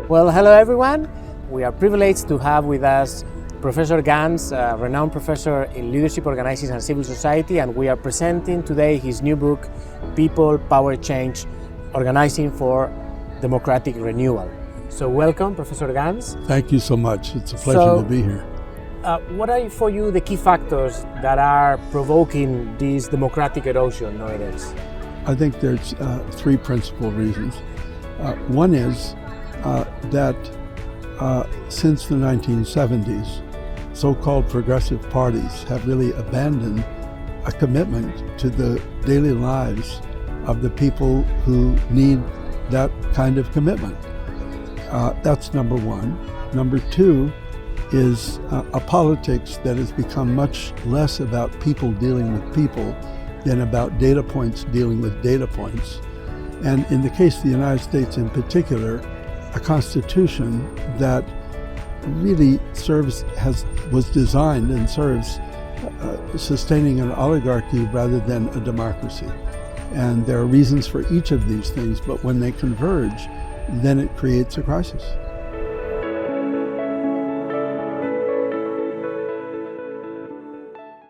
Well, hello everyone. We are privileged to have with us Professor Ganz, a renowned professor in leadership, organizing and civil society, and we are presenting today his new book, People, Power, Change, Organizing for Democratic Renewal. So welcome, Professor Ganz. Thank you so much. It's a pleasure to be here. What are for you the key factors that are provoking this democratic erosion nowadays? I think there's three principal reasons. One is that since the 1970s, so-called progressive parties have really abandoned a commitment to the daily lives of the people who need that kind of commitment. That's number one. Number two is a politics that has become much less about people dealing with people than about data points dealing with data points. And in the case of the United States in particular, a constitution that really was designed and serves sustaining an oligarchy rather than a democracy. And there are reasons for each of these things, but when they converge, then it creates a crisis.